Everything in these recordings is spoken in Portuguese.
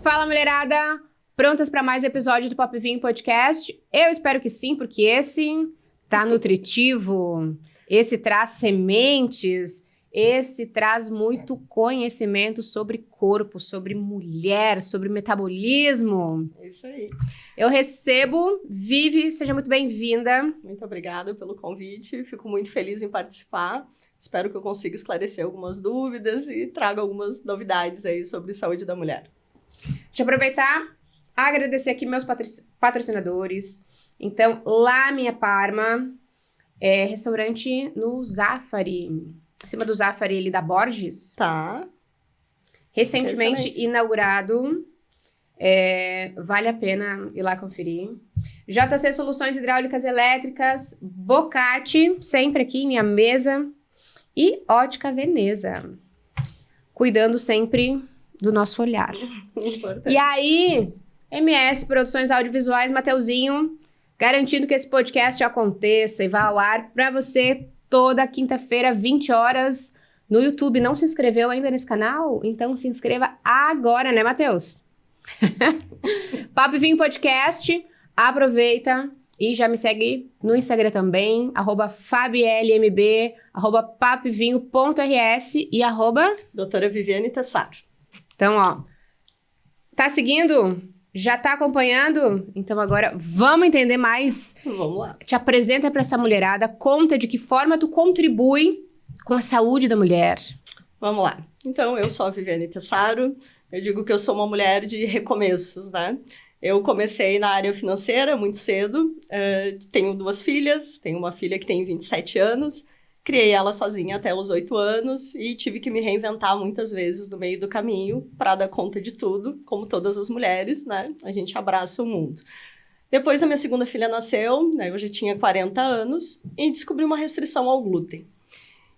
Fala, mulherada! Prontas para mais um episódio do Pop Vinho Podcast? Eu espero que sim, porque esse tá nutritivo, esse traz sementes, esse traz muito conhecimento sobre corpo, sobre mulher, sobre metabolismo. É isso aí. Eu recebo Vivi, seja muito bem-vinda. Muito obrigada pelo convite, fico muito feliz em participar. Espero que eu consiga esclarecer algumas dúvidas e traga algumas novidades aí sobre saúde da mulher. Deixa eu aproveitar, agradecer aqui meus patrocinadores. Então, La Minha Parma, restaurante no Zafari, em cima do Zafari ali da Borges. Tá. Recentemente inaugurado, vale a pena ir lá conferir. JC Soluções Hidráulicas Elétricas, Bocati, sempre aqui em minha mesa. E Ótica Veneza, cuidando sempre do nosso olhar. Importante. E aí, MS Produções Audiovisuais, Mateuzinho, garantindo que esse podcast aconteça e vá ao ar para você toda quinta-feira, 20 horas, no YouTube. Não se inscreveu ainda nesse canal? Então se inscreva agora, né, Mateus? Papo Vinho Podcast, aproveita e já me segue no Instagram também, @fabielmb, @papovinho.rs e Doutora Viviane Tessaro. Então, ó, tá seguindo? Já tá acompanhando? Então agora vamos entender mais. Vamos lá. Te apresenta pra essa mulherada, conta de que forma tu contribui com a saúde da mulher. Vamos lá. Então, eu sou a Viviane Tessaro, eu digo que eu sou uma mulher de recomeços, né? Eu comecei na área financeira muito cedo, tenho 2 filhas, tenho uma filha que tem 27 anos, criei ela sozinha até os 8 anos e tive que me reinventar muitas vezes no meio do caminho para dar conta de tudo, como todas as mulheres, né? A gente abraça o mundo. Depois a minha segunda filha nasceu, né? Eu já tinha 40 anos e descobri uma restrição ao glúten.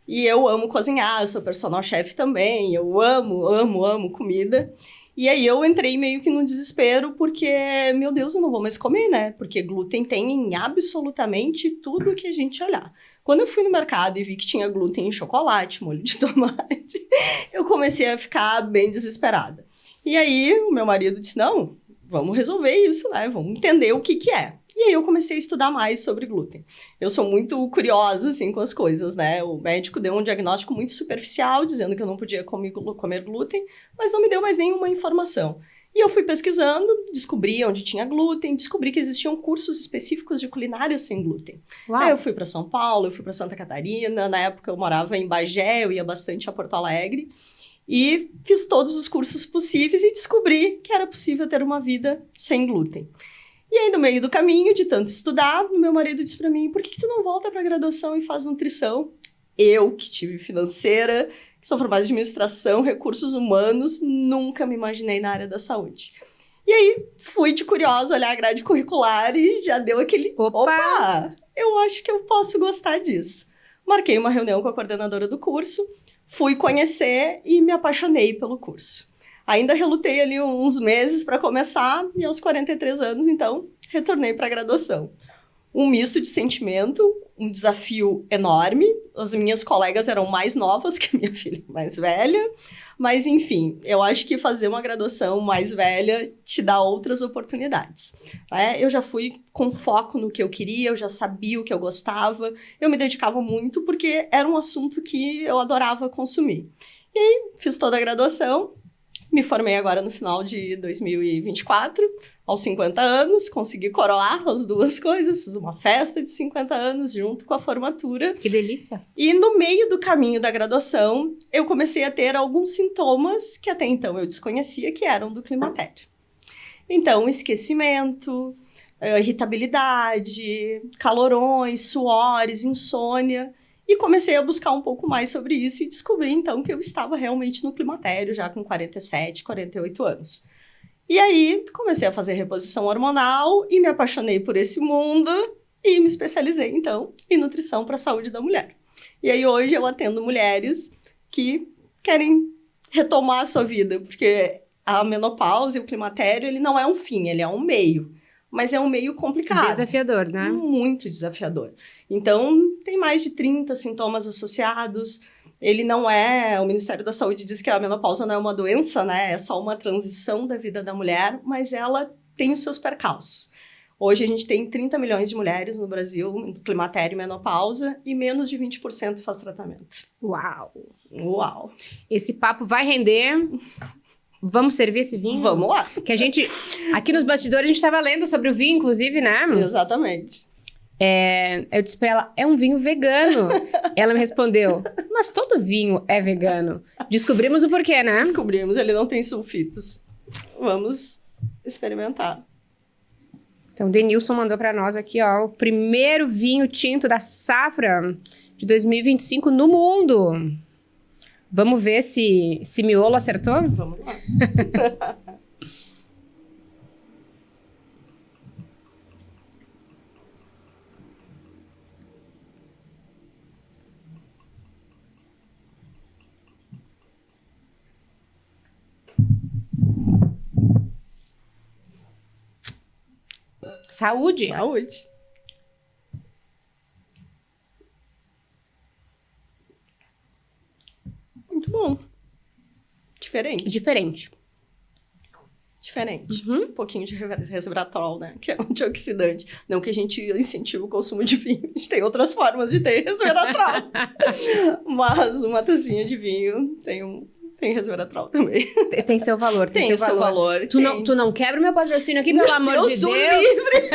E eu amo cozinhar, eu sou personal chef também, eu amo comida. E aí eu entrei meio que no desespero, porque, meu Deus, eu não vou mais comer, né? Porque glúten tem em absolutamente tudo que a gente olhar. Quando eu fui no mercado e vi que tinha glúten em chocolate, molho de tomate, eu comecei a ficar bem desesperada. E aí o meu marido disse, não, vamos resolver isso, né? Vamos entender o que é. E aí eu comecei a estudar mais sobre glúten. Eu sou muito curiosa, assim, com as coisas, né? O médico deu um diagnóstico muito superficial, dizendo que eu não podia comer glúten, mas não me deu mais nenhuma informação. E eu fui pesquisando, descobri onde tinha glúten, descobri que existiam cursos específicos de culinária sem glúten. Uau. Aí eu fui para São Paulo, eu fui para Santa Catarina, na época eu morava em Bagé, eu ia bastante a Porto Alegre, e fiz todos os cursos possíveis e descobri que era possível ter uma vida sem glúten. E aí, no meio do caminho, de tanto estudar, meu marido disse para mim, por que tu não volta para a graduação e faz nutrição? Eu, que tive financeira, que sou formada em administração, recursos humanos, nunca me imaginei na área da saúde. E aí, fui de curiosa olhar a grade curricular e já deu aquele, opa, eu acho que eu posso gostar disso. Marquei uma reunião com a coordenadora do curso, fui conhecer e me apaixonei pelo curso. Ainda relutei ali uns meses para começar e aos 43 anos, então, retornei para a graduação. Um misto de sentimento, um desafio enorme. As minhas colegas eram mais novas que a minha filha mais velha, mas enfim, eu acho que fazer uma graduação mais velha te dá outras oportunidades. Eu já fui com foco no que eu queria, eu já sabia o que eu gostava, eu me dedicava muito porque era um assunto que eu adorava consumir. E aí, fiz toda a graduação. Me formei agora no final de 2024, aos 50 anos, consegui coroar as duas coisas, fiz uma festa de 50 anos junto com a formatura. Que delícia! E no meio do caminho da graduação, eu comecei a ter alguns sintomas que até então eu desconhecia, que eram do climatério. Então, esquecimento, irritabilidade, calorões, suores, insônia. E comecei a buscar um pouco mais sobre isso e descobri, então, que eu estava realmente no climatério, já com 47, 48 anos. E aí, comecei a fazer reposição hormonal e me apaixonei por esse mundo e me especializei, então, em nutrição para a saúde da mulher. E aí, hoje, eu atendo mulheres que querem retomar a sua vida, porque a menopausa e o climatério, ele não é um fim, ele é um meio. Mas é um meio complicado. Desafiador, né? Muito desafiador. Então, tem mais de 30 sintomas associados. Ele não é... O Ministério da Saúde diz que a menopausa não é uma doença, né? É só uma transição da vida da mulher, mas ela tem os seus percalços. Hoje a gente tem 30 milhões de mulheres no Brasil, em climatério e menopausa, e menos de 20% faz tratamento. Uau! Uau! Esse papo vai render. Vamos servir esse vinho? Vamos lá! Que a gente... Aqui nos bastidores a gente estava lendo sobre o vinho, inclusive, né? Exatamente. Eu disse pra ela, é um vinho vegano. Ela me respondeu, mas todo vinho é vegano. Descobrimos o porquê, né? Descobrimos, ele não tem sulfitos. Vamos experimentar. Então, o Denilson mandou pra nós aqui, ó, o primeiro vinho tinto da safra de 2025 no mundo. Vamos ver se Miolo acertou? Vamos lá. Saúde. Saúde. Muito bom. Diferente. Diferente. Um pouquinho de resveratrol, né? Que é um antioxidante. Não que a gente incentive o consumo de vinho. A gente tem outras formas de ter resveratrol. Mas uma tacinha de vinho tem resveratrol também. Tem seu valor. Tem seu valor. Tu não quebra o meu patrocínio aqui, pelo amor de Deus. Livre!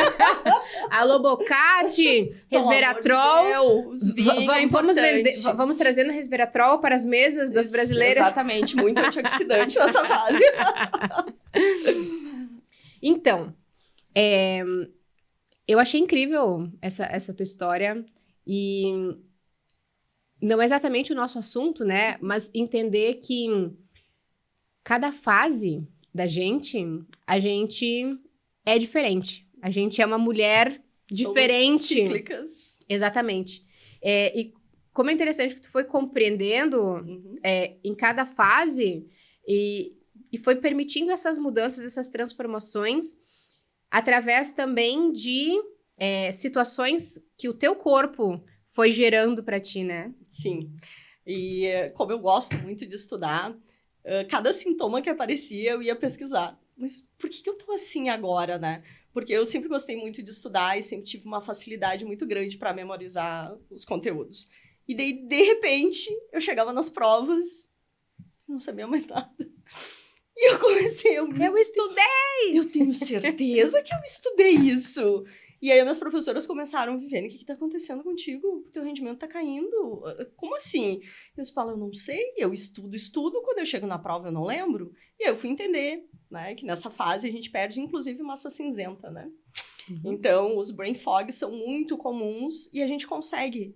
Alô, Bocate, resveratrol. Deus, vinho é importante. Vamos trazendo resveratrol para as mesas das brasileiras. Exatamente, muito antioxidante nessa fase. Então, eu achei incrível essa tua história e não é exatamente o nosso assunto, né? Mas entender que cada fase da gente, a gente é diferente. A gente é uma mulher diferente. Somos cíclicas. Exatamente. E como é interessante que tu foi compreendendo em cada fase e foi permitindo essas mudanças, essas transformações, através também de situações que o teu corpo foi gerando para ti, né? Sim. E como eu gosto muito de estudar, cada sintoma que aparecia eu ia pesquisar. Mas por que eu tô assim agora, né? Porque eu sempre gostei muito de estudar e sempre tive uma facilidade muito grande para memorizar os conteúdos. E daí, de repente, eu chegava nas provas, não sabia mais nada. E eu comecei... Eu estudei! Eu tenho certeza que eu estudei isso. E aí, minhas professoras começaram, Viviane, o que tá acontecendo contigo? O teu rendimento tá caindo. Como assim? Eu falo, eu não sei, eu estudo, quando eu chego na prova eu não lembro. E aí eu fui entender, né, que nessa fase a gente perde, inclusive, massa cinzenta, né? Então, os brain fog são muito comuns e a gente consegue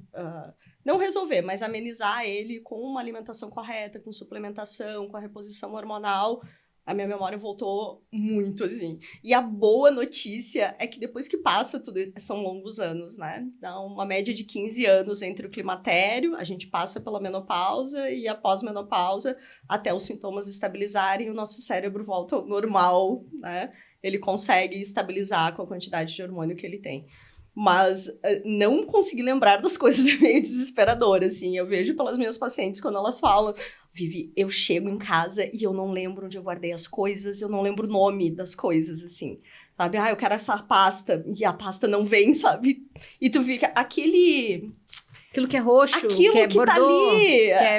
não resolver, mas amenizar ele com uma alimentação correta, com suplementação, com a reposição hormonal. A minha memória voltou muito, assim. E a boa notícia é que depois que passa tudo, são longos anos, né? Dá uma média de 15 anos entre o climatério, a gente passa pela menopausa e a pós-menopausa, até os sintomas estabilizarem, o nosso cérebro volta ao normal, né? Ele consegue estabilizar com a quantidade de hormônio que ele tem. Mas não conseguir lembrar das coisas é meio desesperador, assim. Eu vejo pelas minhas pacientes quando elas falam, Vivi, eu chego em casa e eu não lembro onde eu guardei as coisas, eu não lembro o nome das coisas, assim. Sabe? Eu quero essa pasta, e a pasta não vem, sabe? E tu fica, aquilo que é roxo, aquilo que é que bordô, tá ali.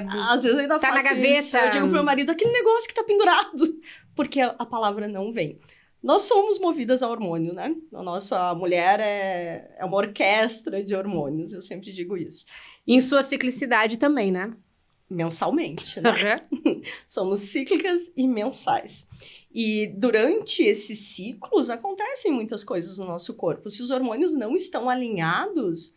que Às vezes eu ainda tá faço na gaveta. isso. Eu digo pro meu marido, aquele negócio que tá pendurado. Porque a palavra não vem. Nós somos movidas a hormônio, né? A nossa mulher é uma orquestra de hormônios, eu sempre digo isso. Em sua ciclicidade também, né? Mensalmente, né? Somos cíclicas e mensais. E durante esses ciclos acontecem muitas coisas no nosso corpo. Se os hormônios não estão alinhados,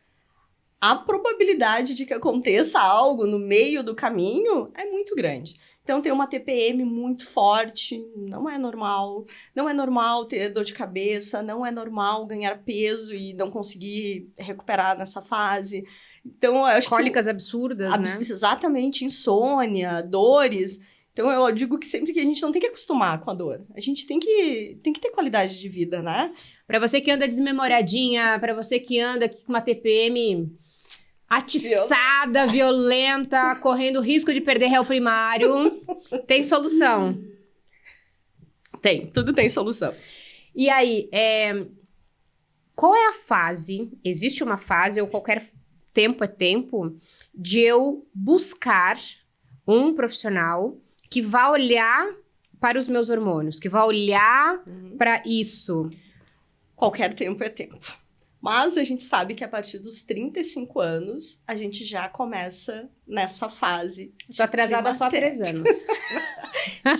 a probabilidade de que aconteça algo no meio do caminho é muito grande. Então, tem uma TPM muito forte, não é normal. Não é normal ter dor de cabeça, não é normal ganhar peso e não conseguir recuperar nessa fase. Então, eu acho Cólicas absurdas, né? Exatamente, insônia, dores. Então, eu digo que sempre que a gente não tem que acostumar com a dor. A gente tem que ter qualidade de vida, né? Pra você que anda desmemoradinha, pra você que anda aqui com uma TPM atiçada, violenta, correndo risco de perder réu primário. Tem solução? Tem, tudo tem solução. E aí, qual é a fase? Existe uma fase, ou qualquer tempo é tempo, de eu buscar um profissional que vá olhar para os meus hormônios, que vá olhar para isso? Qualquer tempo é tempo. Mas a gente sabe que a partir dos 35 anos, a gente já começa nessa fase. Tô atrasada só há 3 anos.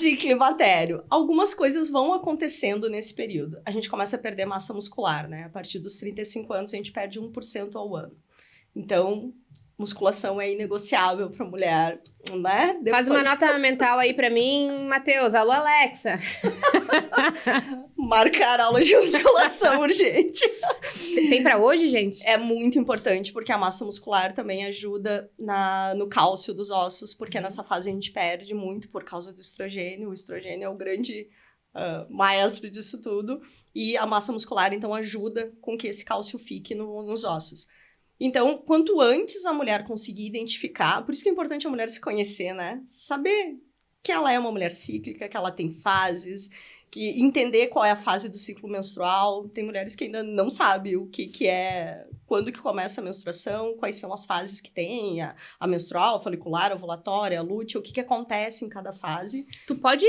De climatério. Algumas coisas vão acontecendo nesse período. A gente começa a perder massa muscular, né? A partir dos 35 anos, a gente perde 1% ao ano. Então, musculação é inegociável para mulher, né? Depois... Faz uma nota mental aí para mim, Matheus. Alô, Alexa. Marcar aula de musculação urgente. Tem para hoje, gente? É muito importante, porque a massa muscular também ajuda no cálcio dos ossos, porque nessa fase a gente perde muito por causa do estrogênio. O estrogênio é o grande maestro disso tudo. E a massa muscular, então, ajuda com que esse cálcio fique nos ossos. Então, quanto antes a mulher conseguir identificar, por isso que é importante a mulher se conhecer, né? Saber que ela é uma mulher cíclica, que ela tem fases, que entender qual é a fase do ciclo menstrual. Tem mulheres que ainda não sabem o que é, quando que começa a menstruação, quais são as fases que tem, a menstrual, a folicular, a ovulatória, a lútea, o que acontece em cada fase. Tu pode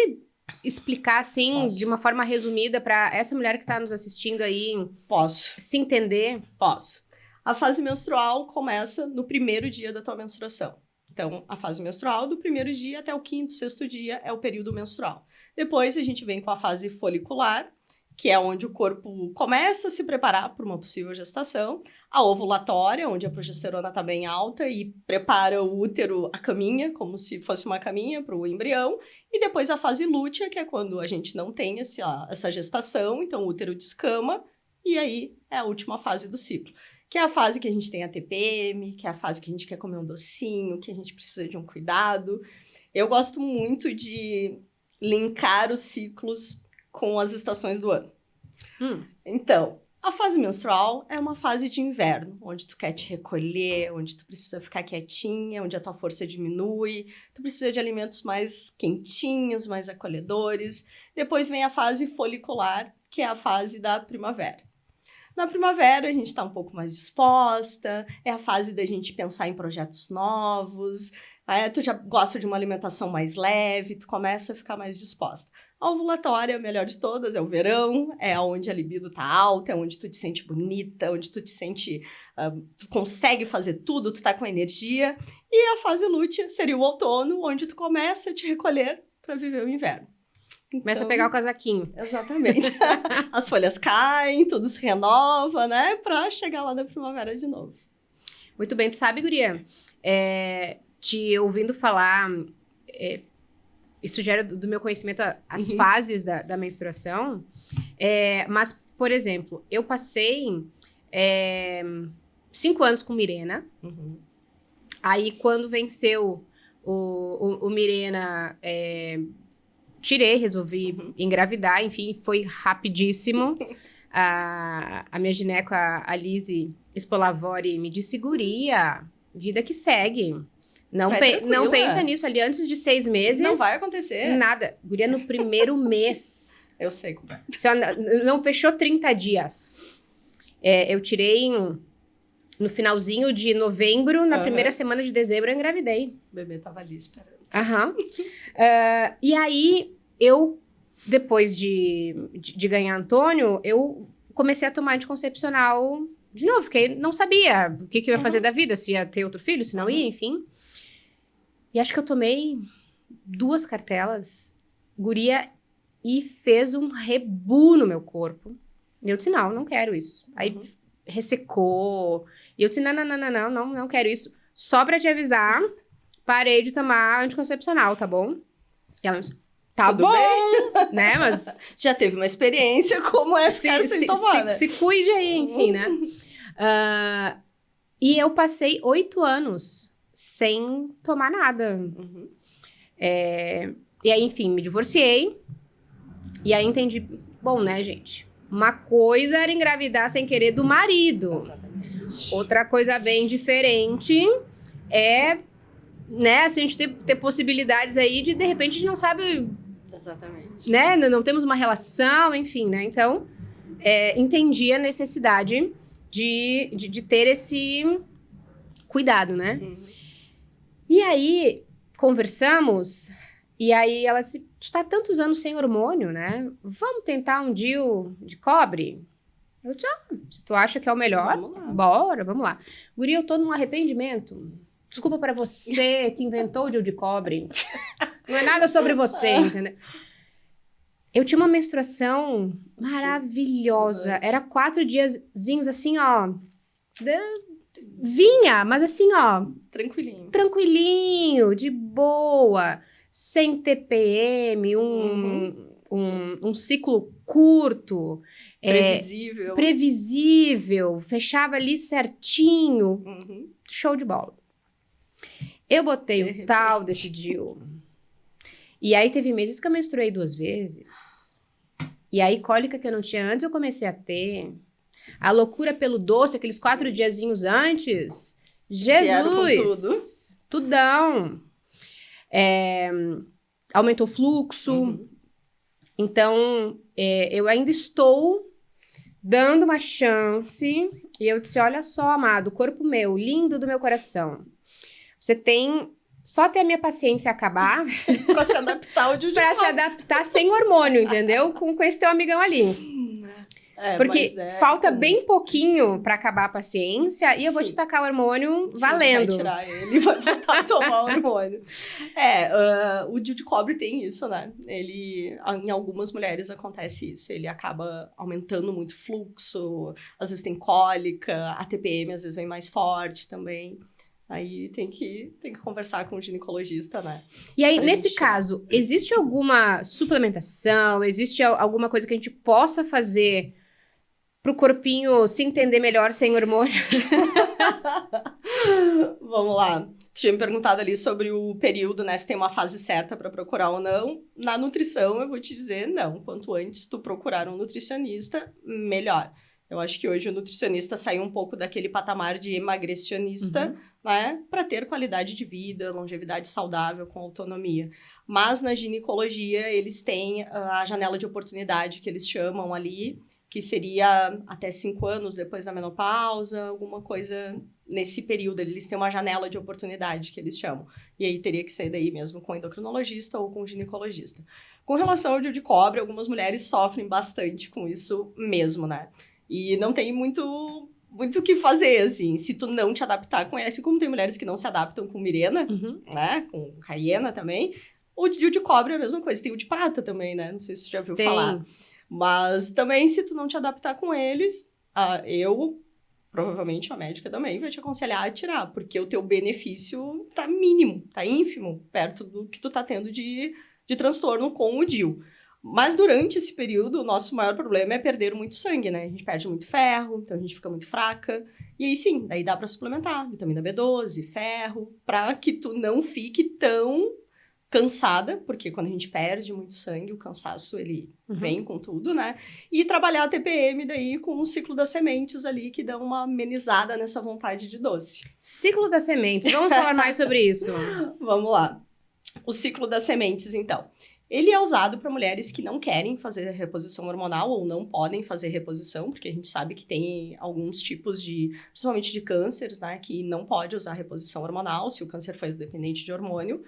explicar, assim, Posso. de uma forma resumida, para essa mulher que tá nos assistindo aí... Posso. Se entender? Posso. A fase menstrual começa no primeiro dia da tua menstruação. Então, a fase menstrual, do primeiro dia até o 5º, 6º dia, é o período menstrual. Depois, a gente vem com a fase folicular, que é onde o corpo começa a se preparar para uma possível gestação. A ovulatória, onde a progesterona está bem alta e prepara o útero, a caminha, como se fosse uma caminha para o embrião. E depois a fase lútea, que é quando a gente não tem essa gestação, então o útero descama, e aí é a última fase do ciclo. Que é a fase que a gente tem a TPM, que é a fase que a gente quer comer um docinho, que a gente precisa de um cuidado. Eu gosto muito de linkar os ciclos com as estações do ano. Então, a fase menstrual é uma fase de inverno, onde tu quer te recolher, onde tu precisa ficar quietinha, onde a tua força diminui, tu precisa de alimentos mais quentinhos, mais acolhedores. Depois vem a fase folicular, que é a fase da primavera. Na primavera, a gente está um pouco mais disposta, é a fase da gente pensar em projetos novos, tu já gosta de uma alimentação mais leve, tu começa a ficar mais disposta. A ovulatória, a melhor de todas, é o verão, é onde a libido tá alta, é onde tu te sente bonita, onde tu te sente, tu consegue fazer tudo, tu tá com energia. E a fase lútea seria o outono, onde tu começa a te recolher para viver o inverno. Então, começa a pegar o casaquinho. Exatamente. As folhas caem, tudo se renova, né? Pra chegar lá na primavera de novo. Muito bem. Tu sabe, guria, te ouvindo falar, isso gera do meu conhecimento as fases da menstruação, mas, por exemplo, eu passei 5 anos com Mirena, aí quando venceu o Mirena... tirei, resolvi engravidar, enfim, foi rapidíssimo. A minha gineco, a Lizzie Spolavori, me disse, guria, vida que segue. Não pensa nisso ali antes de 6 meses. Não vai acontecer. Nada. Guria, no primeiro mês. Eu sei como é. Não fechou 30 dias. Eu tirei no finalzinho de novembro, na primeira semana de dezembro, eu engravidei. O bebê tava ali esperando. E aí, depois de ganhar Antônio, eu comecei a tomar anticoncepcional de novo, porque não sabia o que eu ia fazer da vida, se ia ter outro filho, se não ia, enfim. E acho que eu tomei 2 cartelas, guria, e fez um rebu no meu corpo. E eu disse, não quero isso. Aí ressecou, e eu disse, não quero isso. Só pra te avisar... Parei de tomar anticoncepcional, tá bom? E ela disse, tá tudo bom, bem? Né? Mas... já teve uma experiência, como é ficar sem tomar, né? Se cuide aí, enfim, né? E eu passei 8 anos sem tomar nada. E aí, enfim, me divorciei. E aí entendi, bom, né, gente? Uma coisa era engravidar sem querer do marido. Exatamente. Outra coisa bem diferente é, né, assim, a gente ter possibilidades aí de repente, a gente não sabe... Exatamente. Né, não temos uma relação, enfim, né? Então, entendi a necessidade de ter esse cuidado, né? E aí, conversamos, e aí ela disse, tu tá há tantos anos sem hormônio, né? Vamos tentar um DIU de cobre? Eu disse, se tu acha que é o melhor, bora, vamos lá. Guria, eu tô num arrependimento. Desculpa pra você que inventou o DIU de cobre. Não é nada sobre você, entendeu? Eu tinha uma menstruação maravilhosa. Era 4 diazinhos assim, ó. Vinha, mas assim, ó. Tranquilinho, de boa. Sem TPM, um ciclo curto. Previsível. Fechava ali certinho. Show de bola. Eu botei o tal desse DIU. E aí teve meses que eu menstruei 2 vezes. E aí cólica que eu não tinha antes, eu comecei a ter. A loucura pelo doce, aqueles 4 diazinhos antes. Jesus! Tudão. Aumentou o fluxo. Então, eu ainda estou dando uma chance. E eu disse, olha só, amado, corpo meu, lindo do meu coração. Você tem... Só até a minha paciência acabar... Pra se adaptar ao DIU de cobre. Pra se adaptar sem hormônio, entendeu? Com esse teu amigão ali. Porque falta bem pouquinho pra acabar a paciência. Sim. E eu vou te tacar o hormônio valendo. Vai tirar ele e vai voltar a tomar o hormônio. O DIU de cobre tem isso, né? Em algumas mulheres acontece isso. Ele acaba aumentando muito o fluxo. Às vezes tem cólica. A TPM às vezes vem mais forte também. Aí tem que conversar com o ginecologista, né? E aí, nesse caso, existe alguma suplementação? Existe alguma coisa que a gente possa fazer pro corpinho se entender melhor sem hormônio? Vamos lá. Tu tinha me perguntado ali sobre o período, né? Se tem uma fase certa para procurar ou não. Na nutrição, eu vou te dizer não. Quanto antes tu procurar um nutricionista, melhor. Eu acho que hoje o nutricionista saiu um pouco daquele patamar de emagrecionista, né? Para ter qualidade de vida, longevidade saudável, com autonomia. Mas na ginecologia, eles têm a janela de oportunidade, que eles chamam ali, que seria até 5 anos depois da menopausa, alguma coisa nesse período. Eles têm uma janela de oportunidade, que eles chamam. E aí teria que ser daí mesmo com endocrinologista ou com ginecologista. Com relação ao DIU de cobre, algumas mulheres sofrem bastante com isso mesmo, né? E não tem muito o que fazer, assim, se tu não te adaptar com ela. Assim como tem mulheres que não se adaptam com Mirena, né? Com Cayena também. O DIU de cobre é a mesma coisa. Tem o de prata também, né? Não sei se tu já viu falar. Mas também, se tu não te adaptar com eles, provavelmente a médica também vai te aconselhar a tirar. Porque o teu benefício tá mínimo, tá ínfimo, perto do que tu tá tendo de transtorno com o DIU. Mas durante esse período, o nosso maior problema é perder muito sangue, né? A gente perde muito ferro, então a gente fica muito fraca. E aí sim, daí dá pra suplementar vitamina B12, ferro, pra que tu não fique tão cansada, porque quando a gente perde muito sangue, o cansaço, ele vem com tudo, né? E trabalhar a TPM daí com o ciclo das sementes ali, que dá uma amenizada nessa vontade de doce. Ciclo das sementes, vamos falar mais sobre isso. Vamos lá. O ciclo das sementes, então. Ele é usado para mulheres que não querem fazer reposição hormonal ou não podem fazer reposição, porque a gente sabe que tem alguns tipos principalmente de cânceres, né, que não pode usar reposição hormonal, se o câncer foi dependente de hormônio.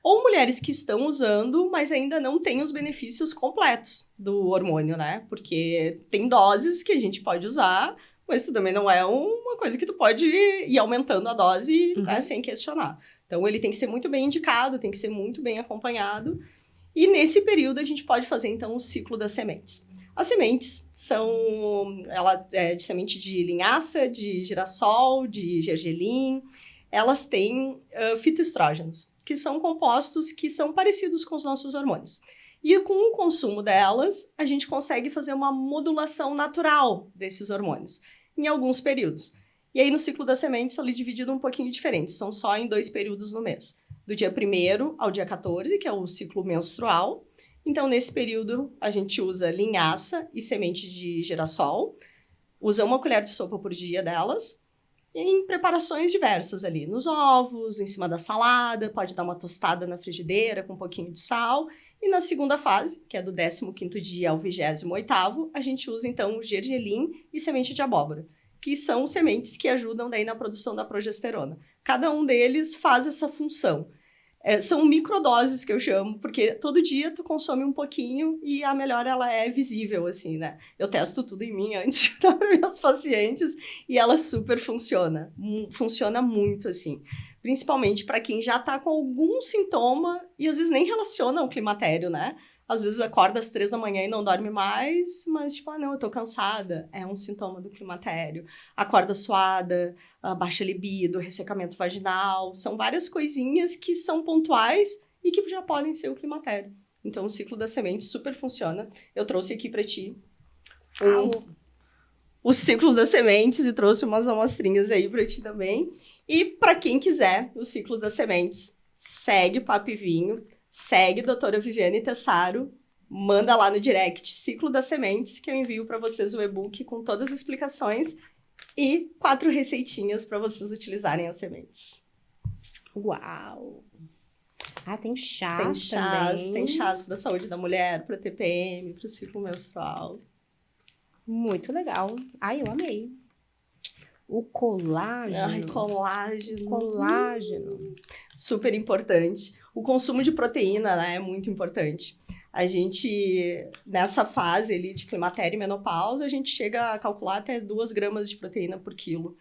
Ou mulheres que estão usando, mas ainda não têm os benefícios completos do hormônio, né? Porque tem doses que a gente pode usar, mas isso também não é uma coisa que tu pode ir aumentando a dose, né, sem questionar. Então, ele tem que ser muito bem indicado, tem que ser muito bem acompanhado. E nesse período a gente pode fazer, então, o ciclo das sementes. As sementes ela é de semente de linhaça, de girassol, de gergelim. Elas têm fitoestrógenos, que são compostos que são parecidos com os nossos hormônios. E com o consumo delas, a gente consegue fazer uma modulação natural desses hormônios, em alguns períodos. E aí, no ciclo das sementes, ele é dividido um pouquinho diferente, são só em 2 períodos no mês. Do dia 1º ao dia 14, que é o ciclo menstrual. Então, nesse período, a gente usa linhaça e semente de girassol. Usa 1 colher de sopa por dia delas. em preparações diversas ali, nos ovos, em cima da salada, pode dar uma tostada na frigideira com um pouquinho de sal. E na segunda fase, que é do 15º dia ao 28º, a gente usa então o gergelim e semente de abóbora, que são sementes que ajudam daí na produção da progesterona. Cada um deles faz essa função. São microdoses que eu chamo, porque todo dia tu consome um pouquinho e a melhora ela é visível, assim, né? Eu testo tudo em mim antes de dar para meus pacientes e ela super funciona. Funciona muito, assim. Principalmente para quem já tá com algum sintoma e às vezes nem relaciona ao climatério, né? Às vezes acorda às 3 da manhã e não dorme mais, mas tipo, não, eu tô cansada. É um sintoma do climatério. Acorda suada, baixa libido, ressecamento vaginal. São várias coisinhas que são pontuais e que já podem ser o climatério. Então, o ciclo da semente super funciona. Eu trouxe aqui para ti os ciclos das sementes e trouxe umas amostrinhas aí para ti também. E para quem quiser o ciclo das sementes, segue o Papo e Vinho. Segue a doutora Viviane Tessaro, manda lá no direct Ciclo das Sementes, que eu envio para vocês o e-book com todas as explicações e 4 receitinhas para vocês utilizarem as sementes. Uau! Tem chás também. Tem chás para a saúde da mulher, para TPM, para o ciclo menstrual. Muito legal. Eu amei. O colágeno. Colágeno. Super importante. O consumo de proteína, né, é muito importante. A gente, nessa fase ali de climatério e menopausa, a gente chega a calcular até 2 gramas de proteína por quilo,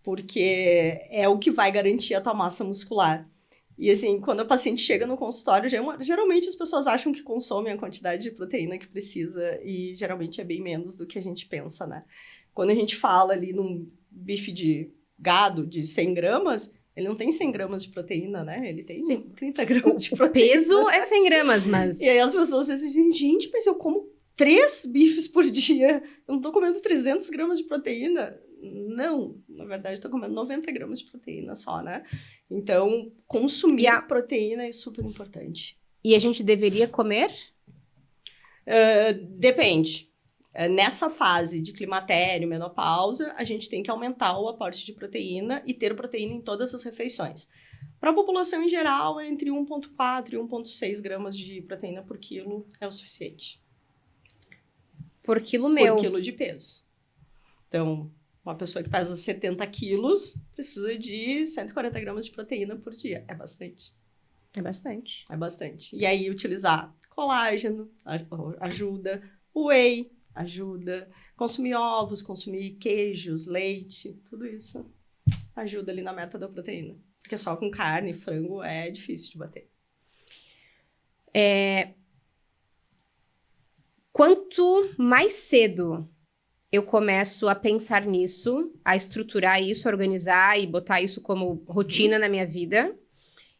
porque é o que vai garantir a tua massa muscular. E assim, quando a paciente chega no consultório, geralmente as pessoas acham que consomem a quantidade de proteína que precisa, e geralmente é bem menos do que a gente pensa, né? Quando a gente fala ali num bife de gado de 100 gramas, ele não tem 100 gramas de proteína, né? Ele tem 30 gramas de proteína. O peso é 100 gramas, mas... E aí as pessoas dizem, gente, mas eu como 3 bifes por dia, eu não tô comendo 300 gramas de proteína. Não, na verdade, eu tô comendo 90 gramas de proteína só, né? Então, consumir proteína é super importante. E a gente deveria comer? Depende. Nessa fase de climatério, menopausa, a gente tem que aumentar o aporte de proteína e ter proteína em todas as refeições. Para a população em geral, entre 1,4 e 1,6 gramas de proteína por quilo é o suficiente. Por quilo meu? Por quilo de peso. Então, uma pessoa que pesa 70 quilos precisa de 140 gramas de proteína por dia. É bastante. É bastante. É bastante. E aí, utilizar colágeno ajuda, whey ajuda, consumir ovos, consumir queijos, leite, tudo isso ajuda ali na meta da proteína. Porque só com carne e frango é difícil de bater. Quanto mais cedo eu começo a pensar nisso, a estruturar isso, a organizar e botar isso como rotina na minha vida,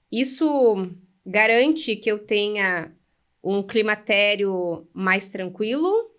isso garante que eu tenha um climatério mais tranquilo?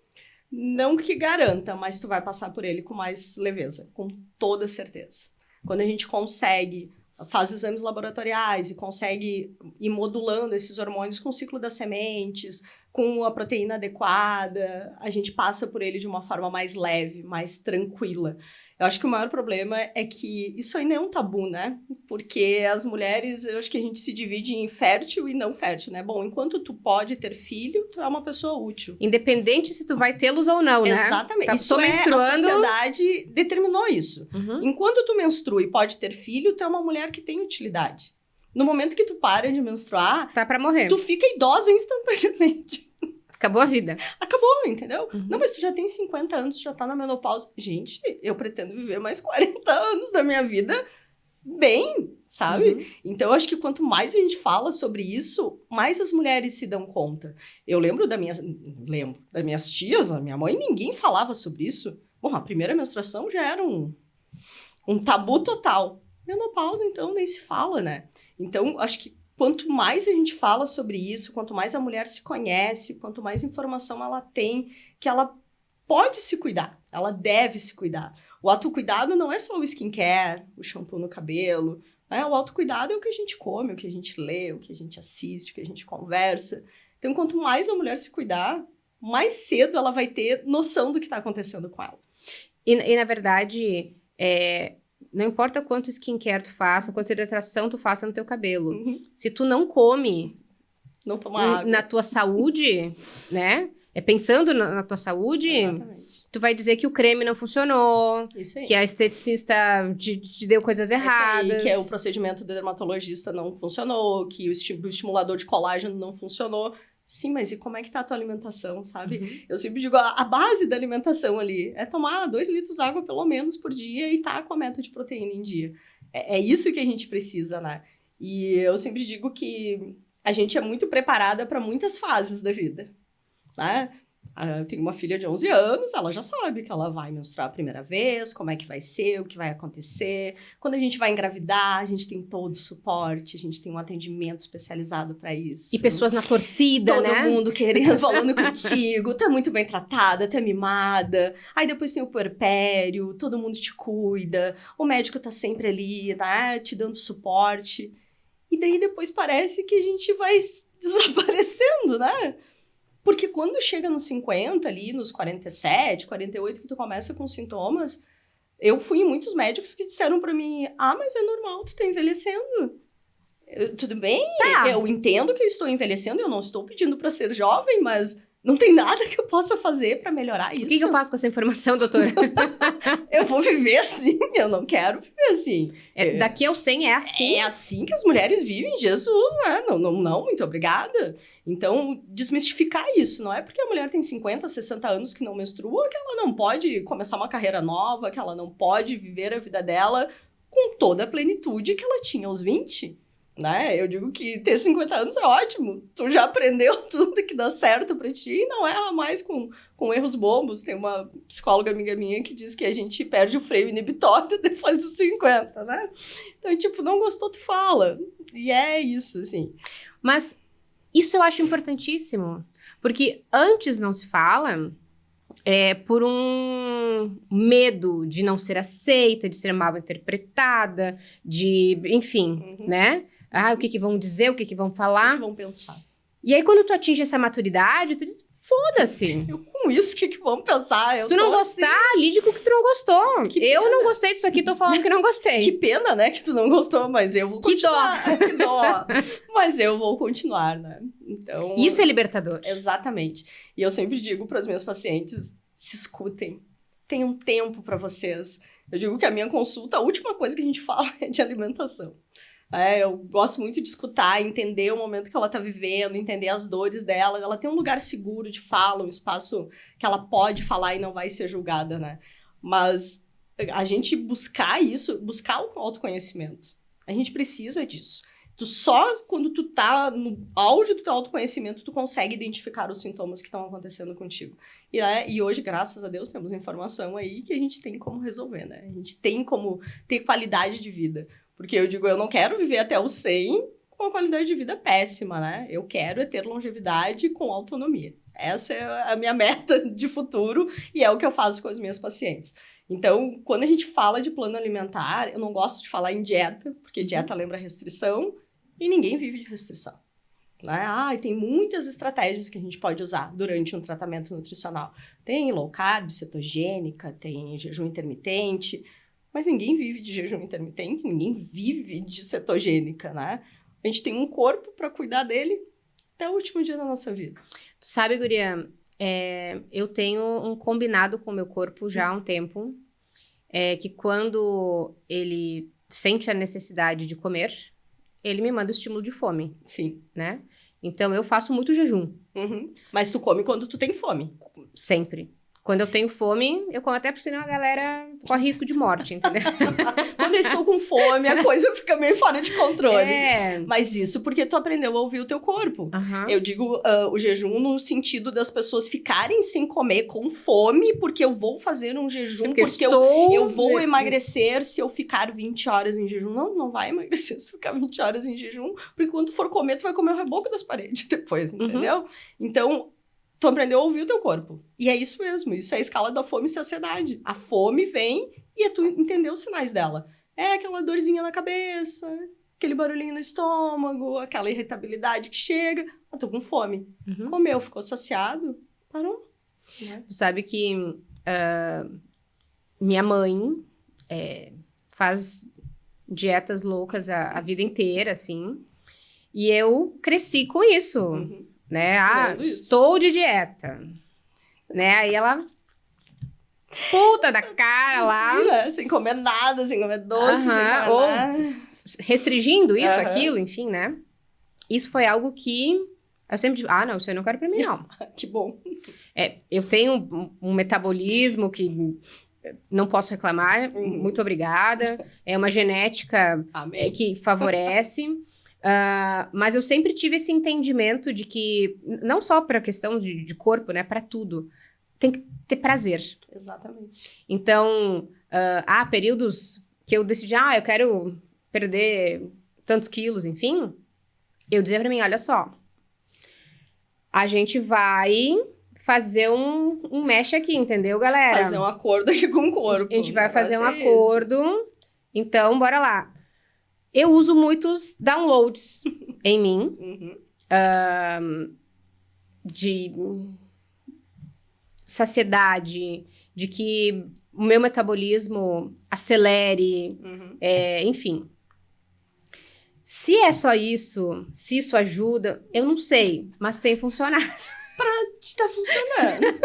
Não que garanta, mas tu vai passar por ele com mais leveza, com toda certeza. Quando a gente consegue, faz exames laboratoriais e consegue ir modulando esses hormônios com o ciclo das sementes, com a proteína adequada, a gente passa por ele de uma forma mais leve, mais tranquila. Eu acho que o maior problema é que isso ainda é um tabu, né? Porque as mulheres, eu acho que a gente se divide em fértil e não fértil, né? Bom, enquanto tu pode ter filho, tu é uma pessoa útil. Independente se tu vai tê-los ou não, né? Exatamente. Isso menstruando... a sociedade determinou isso. Uhum. Enquanto tu menstrua e pode ter filho, tu é uma mulher que tem utilidade. No momento que tu para de menstruar... Tá pra morrer. Tu fica idosa instantaneamente. Acabou a vida. Acabou, entendeu? Uhum. Não, mas tu já tem 50 anos, tu já tá na menopausa. Gente, eu pretendo viver mais 40 anos da minha vida bem, sabe? Uhum. Então, eu acho que quanto mais a gente fala sobre isso, mais as mulheres se dão conta. Eu lembro das minhas tias, a minha mãe, ninguém falava sobre isso. Bom, a primeira menstruação já era um tabu total. Menopausa, então, nem se fala, né? Então, acho que quanto mais a gente fala sobre isso, quanto mais a mulher se conhece, quanto mais informação ela tem, que ela pode se cuidar, ela deve se cuidar. O autocuidado não é só o skincare, o shampoo no cabelo, né? O autocuidado é o que a gente come, o que a gente lê, o que a gente assiste, o que a gente conversa. Então, quanto mais a mulher se cuidar, mais cedo ela vai ter noção do que está acontecendo com ela. E na verdade, não importa quanto skincare tu faça, quanto hidratação tu faça no teu cabelo. Uhum. Se tu não come Não tomar água. na tua saúde, né? Pensando na tua saúde, Exatamente. tu vai dizer que o creme não funcionou, Isso aí. que a esteticista te deu coisas erradas. Isso aí, que o procedimento do dermatologista não funcionou, que o estimulador de colágeno não funcionou. Sim, mas e como é que tá a tua alimentação, sabe? Uhum. Eu sempre digo, a base da alimentação ali é tomar 2 litros de água pelo menos por dia e tá com a meta de proteína em dia. É isso que a gente precisa, né? E eu sempre digo que a gente é muito preparada para muitas fases da vida, né? Eu tenho uma filha de 11 anos, ela já sabe que ela vai menstruar a primeira vez, como é que vai ser, o que vai acontecer. Quando a gente vai engravidar, a gente tem todo o suporte, a gente tem um atendimento especializado para isso. E pessoas na torcida, Todo né? mundo querendo, falando contigo, tu é muito bem tratada, tu é mimada. Aí depois tem o puerpério, todo mundo te cuida, o médico tá sempre ali, né, te dando suporte. E daí depois parece que a gente vai desaparecendo, né? Porque quando chega nos 50 ali, nos 47, 48, que tu começa com sintomas, eu fui em muitos médicos que disseram pra mim, mas é normal, tu tá envelhecendo. Tudo bem, Tá. eu entendo que eu estou envelhecendo, eu não estou pedindo pra ser jovem, mas não tem nada que eu possa fazer pra melhorar isso. O que eu faço com essa informação, doutora? Eu vou viver assim, eu não quero viver assim. Daqui aos 100 é assim. É assim que as mulheres vivem, Jesus, né? Não, muito obrigada. Então, desmistificar isso. Não é porque a mulher tem 50, 60 anos que não menstrua que ela não pode começar uma carreira nova, que ela não pode viver a vida dela com toda a plenitude que ela tinha aos 20. Né? Eu digo que ter 50 anos é ótimo. Tu já aprendeu tudo que dá certo pra ti e não erra mais com erros bobos. Tem uma psicóloga amiga minha que diz que a gente perde o freio inibitório depois dos 50, né? Então, tipo, não gostou, tu fala. E é isso, assim. Mas isso eu acho importantíssimo. Porque antes não se fala por um medo de não ser aceita, de ser mal interpretada, de... Enfim, né? O que vão dizer, o que vão falar. O que vão pensar. E aí, quando tu atinge essa maturidade, tu diz, foda-se. Eu com isso, o que vão pensar? Se tu não gostar, lide com o que tu não gostou. Eu não gostei disso aqui, tô falando que não gostei. Que pena, né, que tu não gostou, mas eu vou continuar. Que dó. Mas eu vou continuar, né? Então... Isso é libertador. Exatamente. E eu sempre digo para os meus pacientes, se escutem. Tenham tempo para vocês. Eu digo que a minha consulta, a última coisa que a gente fala é de alimentação. Eu gosto muito de escutar, entender o momento que ela está vivendo, entender as dores dela. Ela tem um lugar seguro de fala, um espaço que ela pode falar e não vai ser julgada, né? Mas a gente buscar isso, buscar o autoconhecimento. A gente precisa disso. Só quando tu tá no auge do teu autoconhecimento, tu consegue identificar os sintomas que estão acontecendo contigo. E hoje, graças a Deus, temos informação aí que a gente tem como resolver, né? A gente tem como ter qualidade de vida. Porque eu digo, eu não quero viver até os 100 com uma qualidade de vida péssima, né? Eu quero ter longevidade com autonomia. Essa é a minha meta de futuro e é o que eu faço com as minhas pacientes. Então, quando a gente fala de plano alimentar, eu não gosto de falar em dieta, porque dieta lembra restrição e ninguém vive de restrição. Né? Tem muitas estratégias que a gente pode usar durante um tratamento nutricional. Tem low carb, cetogênica, tem jejum intermitente... Mas ninguém vive de jejum intermitente, ninguém vive de cetogênica, né? A gente tem um corpo para cuidar dele até o último dia da nossa vida. Tu sabe, guria, eu tenho um combinado com o meu corpo já há um tempo, que quando ele sente a necessidade de comer, ele me manda o estímulo de fome. Sim. Né? Então, eu faço muito jejum. Uhum. Mas tu come quando tu tem fome. Sempre. Quando eu tenho fome, eu como até por sinal a galera corre risco de morte, entendeu? Quando eu estou com fome, a coisa fica meio fora de controle. Mas isso porque tu aprendeu a ouvir o teu corpo. Uhum. Eu digo o jejum no sentido das pessoas ficarem sem comer com fome, porque eu vou fazer um jejum, porque eu vou emagrecer se eu ficar 20 horas em jejum. Não vai emagrecer se ficar 20 horas em jejum, porque quando tu for comer, tu vai comer o reboco das paredes depois, entendeu? Então... Tu aprendeu a ouvir o teu corpo. E é isso mesmo. Isso é a escala da fome e saciedade. A fome vem e é tu entender os sinais dela. É aquela dorzinha na cabeça, aquele barulhinho no estômago, aquela irritabilidade que chega. Tô com fome. Uhum. Comeu, ficou saciado, parou. Tu sabe que minha mãe faz dietas loucas a vida inteira, assim. E eu cresci com isso, né? Estou de dieta. Né? Aí ela... Puta da cara lá. Sim, né? Sem comer nada, sem comer doce, sem comer ou nada. restringindo isso, aquilo, enfim, né? Isso foi algo que eu sempre digo, não, isso eu não quero pra mim, não. Que bom. Eu tenho um metabolismo que não posso reclamar, muito obrigada. É uma genética que favorece. Mas eu sempre tive esse entendimento de que, não só pra questão de corpo, né? Pra tudo. Tem que ter prazer. Exatamente. Então, há períodos que eu decidi, eu quero perder tantos quilos, enfim. Eu dizia pra mim, olha só, a gente vai fazer um mesh aqui, entendeu, galera? Fazer um acordo aqui com o corpo. A gente vai fazer um acordo, então bora lá. Eu uso muitos downloads em mim, de saciedade, de que o meu metabolismo acelere, enfim. Se é só isso, se isso ajuda, eu não sei, mas tem funcionado. Pra te tá funcionando.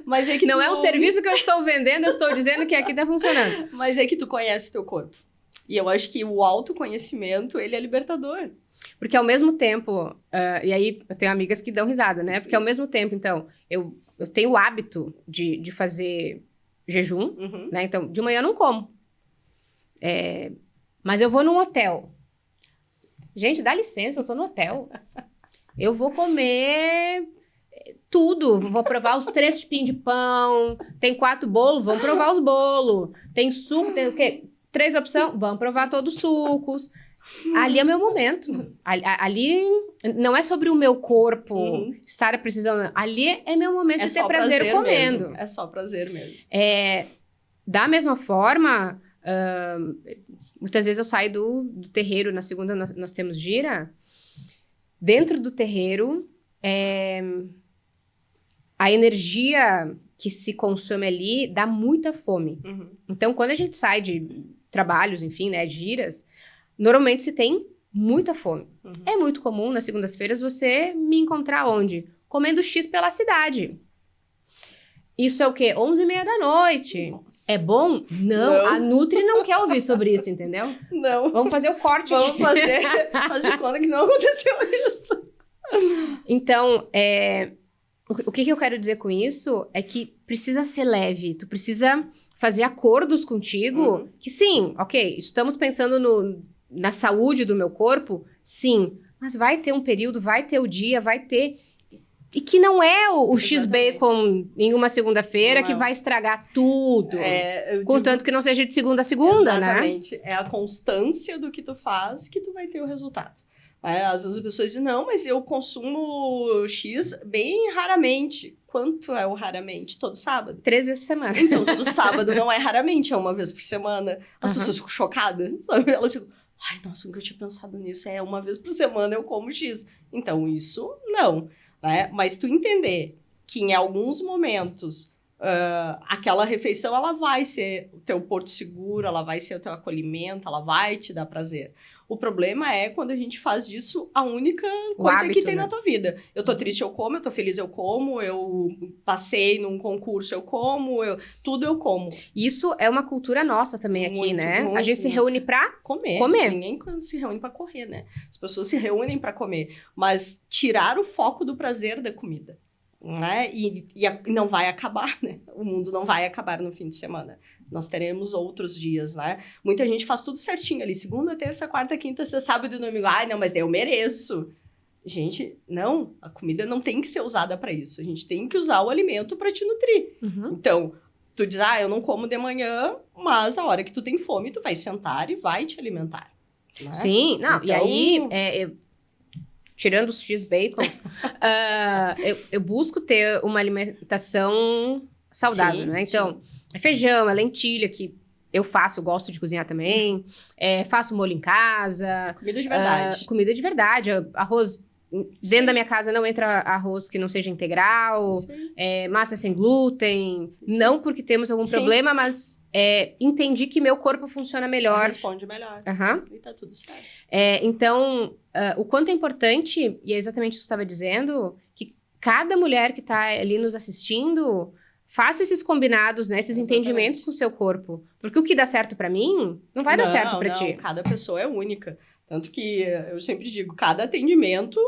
Mas é que não é um serviço que eu estou vendendo, eu estou dizendo que aqui tá funcionando. Mas é que tu conhece teu corpo. E eu acho que o autoconhecimento, ele é libertador. Porque ao mesmo tempo, e aí eu tenho amigas que dão risada, né? Sim. Porque ao mesmo tempo, então, eu tenho o hábito de fazer jejum, né? Então, de manhã eu não como. Mas eu vou num hotel. Gente, dá licença, eu tô no hotel. Eu vou comer tudo. Vou provar os 3 tipinhos de pão. Tem 4 bolos, vamos provar os bolos. Tem suco, tem o quê? 3 opções, vamos provar todos os sucos. Ali é meu momento. Ali não é sobre o meu corpo estar precisando. Ali é meu momento de ter prazer comendo. Mesmo. É só prazer mesmo. Da mesma forma, muitas vezes eu saio do terreiro. Na segunda nós temos gira. Dentro do terreiro, a energia que se consome ali dá muita fome. Então, quando a gente sai de trabalhos, enfim, né, de giras, normalmente se tem muita fome. É muito comum, nas segundas-feiras, você me encontrar onde? Comendo X pela cidade. Isso é o quê? 11h30 da noite. Nossa. É bom? Não. A Nutri não quer ouvir sobre isso, entendeu? Não. Vamos fazer o corte aqui. Vamos fazer. Faz de conta que não aconteceu isso. Então, o que eu quero dizer com isso é que precisa ser leve. Tu precisa fazer acordos contigo que sim, ok, estamos pensando na saúde do meu corpo, sim, mas vai ter um período, vai ter o dia, vai ter... E que não é o X-Bacon em uma segunda-feira que vai estragar tudo. Contanto que não seja de segunda a segunda, exatamente. Né? É a constância do que tu faz que tu vai ter o resultado. Às vezes as pessoas dizem, não, mas eu consumo X bem raramente. Quanto é o raramente? Todo sábado? 3 vezes por semana. Então, todo sábado não é raramente, é uma vez por semana. As pessoas ficam chocadas, sabe? Elas ficam, ai, nossa, nunca eu tinha pensado nisso. Uma vez por semana eu como X. Então, isso não. Né? Mas tu entender que em alguns momentos aquela refeição ela vai ser o teu porto seguro, ela vai ser o teu acolhimento, ela vai te dar prazer. O problema é quando a gente faz disso a única coisa hábito, que tem na tua vida. Eu tô triste, eu como, eu tô feliz, eu como, eu passei num concurso, eu como, tudo eu como. Isso é uma cultura nossa também aqui, né? A gente se reúne pra comer. Ninguém se reúne pra correr, né? As pessoas se reúnem pra comer. Mas tirar o foco do prazer da comida. Né? E não vai acabar, né? O mundo não vai acabar no fim de semana. Nós teremos outros dias, né? Muita gente faz tudo certinho ali. Segunda, terça, quarta, quinta, sexta, sábado e domingo. Ai, não, mas eu mereço. Gente, não. A comida não tem que ser usada para isso. A gente tem que usar o alimento para te nutrir. Então, tu diz, eu não como de manhã, mas a hora que tu tem fome, tu vai sentar e vai te alimentar. Né? Sim, não. Então... E aí... Tirando os X-Bacons, eu busco ter uma alimentação saudável, né? Então, é feijão, é lentilha, que eu faço, gosto de cozinhar também. Faço molho em casa. Comida de verdade. Comida de verdade. Arroz dentro da minha casa não entra arroz que não seja integral, massa sem glúten. Sim. Não porque temos algum problema, mas entendi que meu corpo funciona melhor. Responde melhor. E tá tudo certo. Então, o quanto é importante, e é exatamente isso que você estava dizendo, que cada mulher que tá ali nos assistindo faça esses combinados, né? Esses entendimentos com o seu corpo. Porque o que dá certo pra mim, não vai dar certo pra ti. Cada pessoa é única. Tanto que eu sempre digo, cada atendimento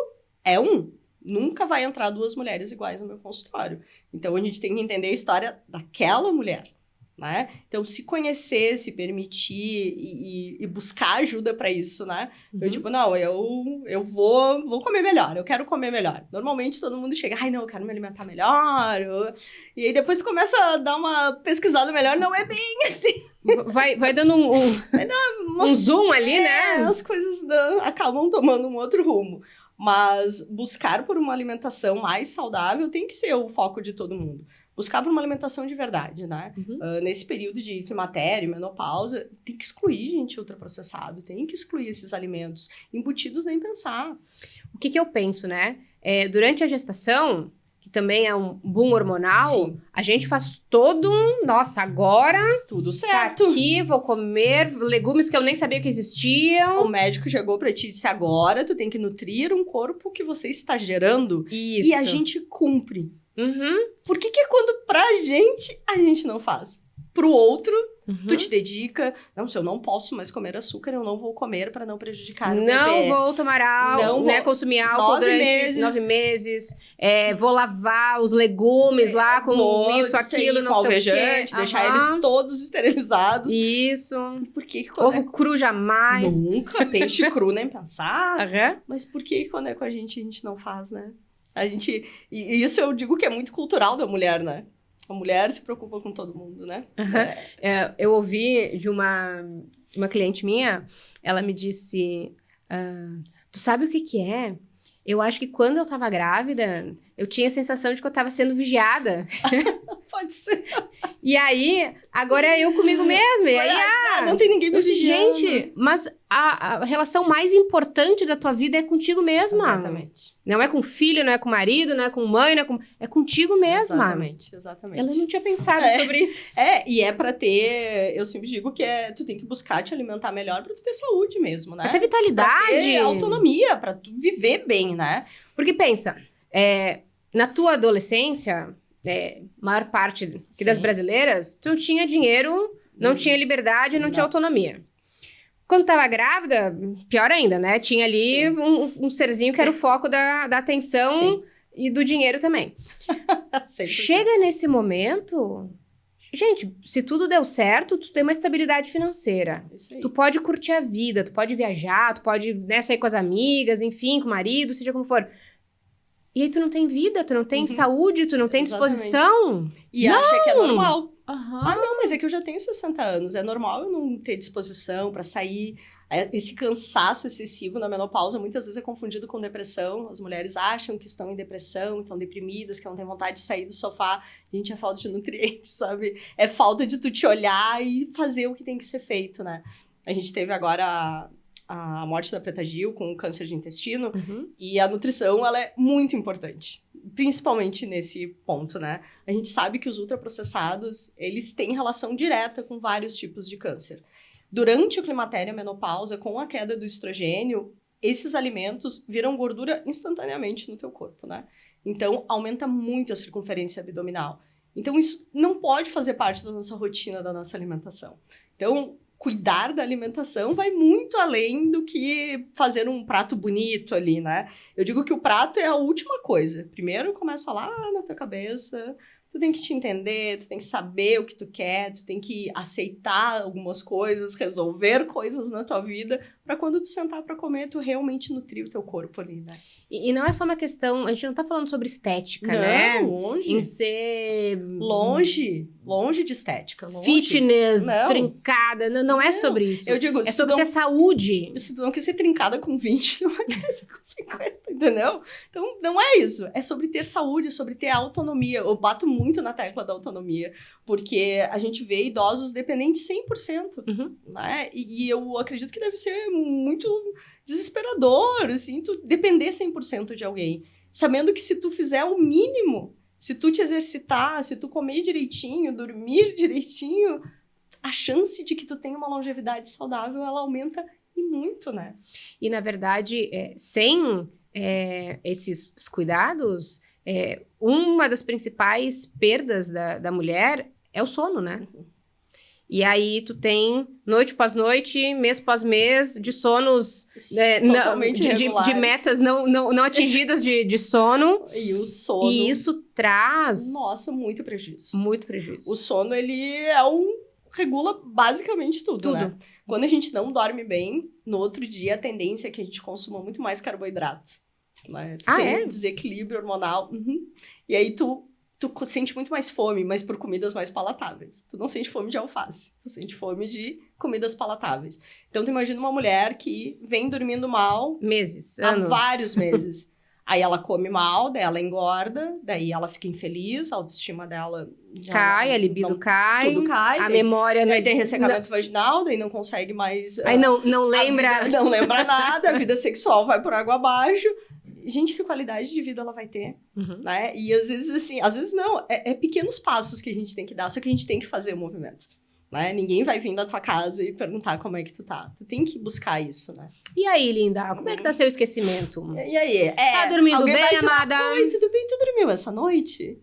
é um. Nunca vai entrar 2 mulheres iguais no meu consultório. Então, a gente tem que entender a história daquela mulher, né? Então, se conhecer, se permitir e buscar ajuda pra isso, né? Eu, tipo, não, eu vou comer melhor, eu quero comer melhor. Normalmente, todo mundo chega, ai, não, eu quero me alimentar melhor. E aí, depois tu começa a dar uma pesquisada melhor, não é bem assim. Vai dando um zoom ali, né? As coisas acabam tomando um outro rumo. Mas buscar por uma alimentação mais saudável tem que ser o foco de todo mundo. Buscar por uma alimentação de verdade, né? Nesse período de climatério, menopausa, tem que excluir, gente, ultraprocessado. Tem que excluir esses alimentos. Embutidos, nem pensar. O que eu penso, né? Durante a gestação, que também é um boom hormonal, a gente faz todo nossa, agora... Tudo certo. Tá aqui, vou comer legumes que eu nem sabia que existiam. O médico chegou pra ti e disse, agora tu tem que nutrir um corpo que você está gerando. Isso. E a gente cumpre. Por que quando pra gente, a gente não faz? Pro outro, tu te dedica. Não, se eu não posso mais comer açúcar, eu não vou comer para não prejudicar o bebê. Não vou tomar álcool, né? Consumir álcool durante 9 meses. Vou lavar os legumes lá com isso, aquilo, não sei o quê. Alvejante, deixar eles todos esterilizados. Isso. Por que ovo cru jamais. Nunca, peixe cru nem pensar. Mas por que quando é com a gente não faz, né? E isso eu digo que é muito cultural da mulher, né? A mulher se preocupa com todo mundo, né? Eu ouvi de uma cliente minha, ela me disse, tu sabe o que é? Eu acho que quando eu tava grávida, eu tinha a sensação de que eu tava sendo vigiada. Pode ser. E aí, agora é eu comigo mesma. E aí, não tem ninguém me vigiando. Gente, mas a relação mais importante da tua vida é contigo mesma. Exatamente. Não é com filho, não é com marido, não é com mãe, não é com... É contigo mesma. Exatamente. Ela não tinha pensado sobre isso. E é pra ter... Eu sempre digo que tu tem que buscar te alimentar melhor pra tu ter saúde mesmo, né? Pra ter vitalidade. Pra ter autonomia, pra tu viver bem, né? Porque pensa, na tua adolescência... maior parte das brasileiras, tu não tinha dinheiro, não tinha liberdade, não tinha autonomia. Quando tava grávida, pior ainda, né? Tinha ali um serzinho que era o foco da atenção e do dinheiro também. Chega nesse momento... Gente, se tudo deu certo, tu tem uma estabilidade financeira. Tu pode curtir a vida, tu pode viajar, tu pode sair com as amigas, enfim, com o marido, seja como for... E aí tu não tem vida, tu não tem saúde, tu não tem disposição. E acha que é normal. Não, mas é que eu já tenho 60 anos. É normal eu não ter disposição pra sair. Esse cansaço excessivo na menopausa muitas vezes é confundido com depressão. As mulheres acham que estão em depressão, estão deprimidas, que não têm vontade de sair do sofá. Gente, é falta de nutrientes, sabe? É falta de tu te olhar e fazer o que tem que ser feito, né? A gente teve agora a morte da Preta Gil com câncer de intestino, e a nutrição, ela é muito importante, principalmente nesse ponto, né? A gente sabe que os ultraprocessados, eles têm relação direta com vários tipos de câncer. Durante o climatério e a menopausa, com a queda do estrogênio, esses alimentos viram gordura instantaneamente no teu corpo, né? Então, aumenta muito a circunferência abdominal. Então, isso não pode fazer parte da nossa rotina, da nossa alimentação. Então, cuidar da alimentação vai muito além do que fazer um prato bonito ali, né? Eu digo que o prato é a última coisa. Primeiro começa lá na tua cabeça, tu tem que te entender, tu tem que saber o que tu quer, tu tem que aceitar algumas coisas, resolver coisas na tua vida, para quando tu sentar para comer, tu realmente nutrir o teu corpo ali, né? E não é só uma questão, a gente não tá falando sobre estética, não, né? Longe. Em ser... Longe de estética. Longe. Fitness, trincada, não é sobre isso. Eu digo, é sobre ter saúde. Se tu não quer ser trincada com 20, não vai querer ser com 50, entendeu? Então, não é isso. É sobre ter saúde, sobre ter autonomia. Eu bato muito na tecla da autonomia, porque a gente vê idosos dependentes 100%, né? E eu acredito que deve ser muito desesperador, assim, tu depender 100% de alguém, sabendo que se tu fizer o mínimo, se tu te exercitar, se tu comer direitinho, dormir direitinho, a chance de que tu tenha uma longevidade saudável, ela aumenta e muito, né? E, na verdade, sem esses cuidados, uma das principais perdas da mulher é o sono, né? E aí tu tem noite após noite, mês após mês, de sonos totalmente de metas não atingidas de sono. E o sono... E isso traz... Nossa, muito prejuízo. Muito prejuízo. O sono, ele regula basicamente tudo, né? Quando a gente não dorme bem, no outro dia a tendência é que a gente consuma muito mais carboidrato. Né? Tem um desequilíbrio hormonal. E aí tu sente muito mais fome, mas por comidas mais palatáveis. Tu não sente fome de alface, tu sente fome de comidas palatáveis. Então, tu imagina uma mulher que vem dormindo mal... Há vários meses. Aí ela come mal, daí ela engorda, daí ela fica infeliz, a autoestima dela... Cai, a libido cai, tudo cai. A memória... Daí tem ressecamento vaginal, daí não consegue mais... Aí não lembra... Não lembra nada, a vida sexual vai por água abaixo. Gente, que qualidade de vida ela vai ter, né? E às vezes, assim, às vezes não. É pequenos passos que a gente tem que dar, só que a gente tem que fazer o movimento, né? Ninguém vai vir da tua casa e perguntar como é que tu tá. Tu tem que buscar isso, né? E aí, linda? Como é que tá seu esquecimento? E aí? Tá dormindo bem, amada? Oi, tudo bem? Tu dormiu essa noite?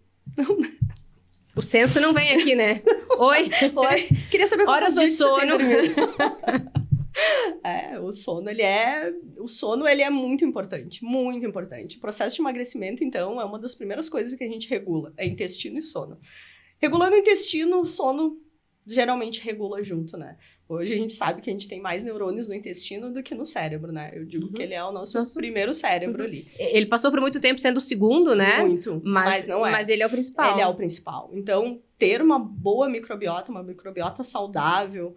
O senso não vem aqui, né? Oi? Oi. Queria saber quantas noites sono. Você tem dormido. O sono, ele é muito importante, muito importante. O processo de emagrecimento, então, é uma das primeiras coisas que a gente regula, é intestino e sono. Regulando o intestino, o sono geralmente regula junto, né? Hoje a gente sabe que a gente tem mais neurônios no intestino do que no cérebro, né? Eu digo que ele é o nosso primeiro cérebro ali. Ele passou por muito tempo sendo o segundo, né? Muito, mas não é. Mas ele é o principal. Ele é o principal. Então, ter uma boa microbiota, uma microbiota saudável...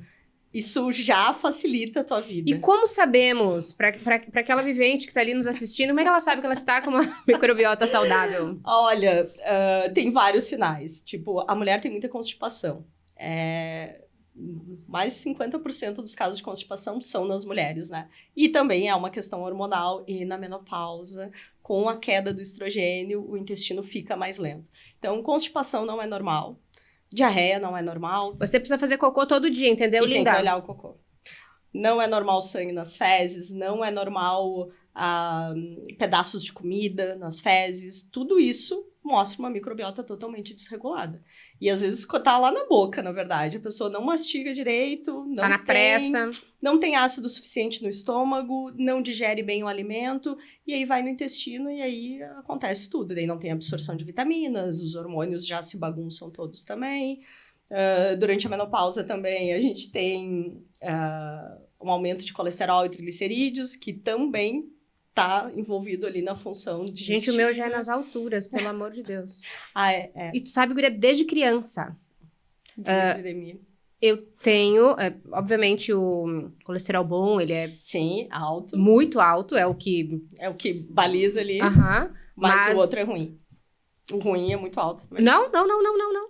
Isso já facilita a tua vida. E como sabemos, para aquela vivente que está ali nos assistindo, como é que ela sabe que ela está com uma microbiota saudável? Olha, tem vários sinais. Tipo, a mulher tem muita constipação. Mais de 50% dos casos de constipação são nas mulheres, né? E também é uma questão hormonal. E na menopausa, com a queda do estrogênio, o intestino fica mais lento. Então, constipação não é normal. Diarreia não é normal. Você precisa fazer cocô todo dia, entendeu, linda? Tem que olhar o cocô. Não é normal sangue nas fezes, não é normal pedaços de comida nas fezes. Tudo isso mostra uma microbiota totalmente desregulada. E às vezes tá lá na boca, na verdade. A pessoa não mastiga direito, tá na pressa. Não tem ácido suficiente no estômago, não digere bem o alimento, e aí vai no intestino e aí acontece tudo. Daí não tem absorção de vitaminas, os hormônios já se bagunçam todos também. Durante a menopausa também a gente tem um aumento de colesterol e triglicerídeos, que também tá envolvido ali na função de... Gente, o meu já é nas alturas, pelo amor de Deus. E tu sabe, guria, desde criança. Dislipidemia. Eu tenho, obviamente, o colesterol bom, ele é... Sim, alto. Muito alto, é o que... É o que baliza ali, mas o outro é ruim. O ruim é muito alto também. Não.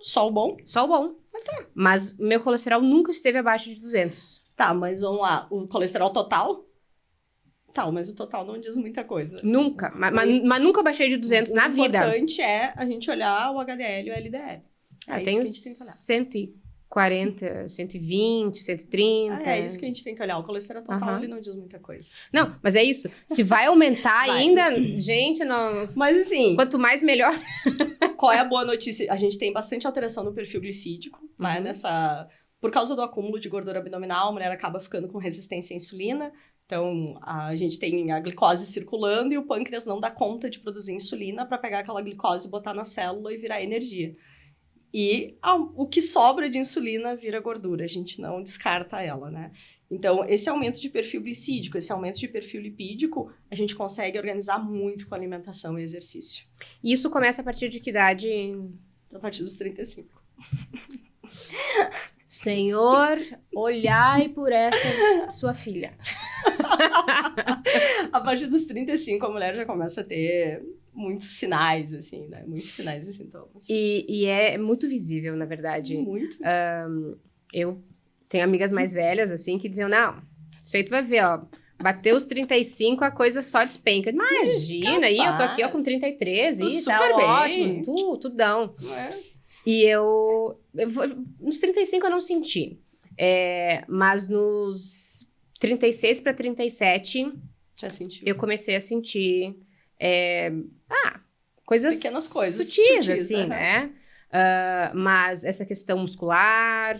Só o bom? Só o bom. Mas meu colesterol nunca esteve abaixo de 200. Tá, mas vamos lá. O colesterol total? Tá, mas o total não diz muita coisa. Nunca. Mas nunca baixei de 200 na vida. O importante é a gente olhar o HDL e o LDL. Eu tenho 140, 120, 130. É isso que a gente tem que olhar. O colesterol total, ele não diz muita coisa. Não, mas é isso. Se vai aumentar ainda, gente, não... Mas assim... Quanto mais, melhor. Qual é a boa notícia? A gente tem bastante alteração no perfil glicídico, né? Por causa do acúmulo de gordura abdominal, a mulher acaba ficando com resistência à insulina. Então, a gente tem a glicose circulando e o pâncreas não dá conta de produzir insulina para pegar aquela glicose, botar na célula e virar energia. E o que sobra de insulina vira gordura, a gente não descarta ela, né? Então, esse aumento de perfil glicídico, esse aumento de perfil lipídico, a gente consegue organizar muito com alimentação e exercício. E isso começa a partir de que idade? A partir dos 35. Senhor, olhai por esta sua filha. A partir dos 35, a mulher já começa a ter muitos sinais, assim, né? Muitos sinais e sintomas. E é muito visível, na verdade. Muito. Eu tenho amigas mais velhas, assim, que diziam, não, isso aí tu vai ver, ó, bateu os 35, a coisa só despenca. Imagina, aí eu tô aqui, ó, com 33, Tô e super tá bem. ótimo, tudão. E nos 35 eu não senti, mas nos 36 para 37, já sentiu. eu comecei a sentir, coisas pequenas coisas sutis assim, né? Mas essa questão muscular,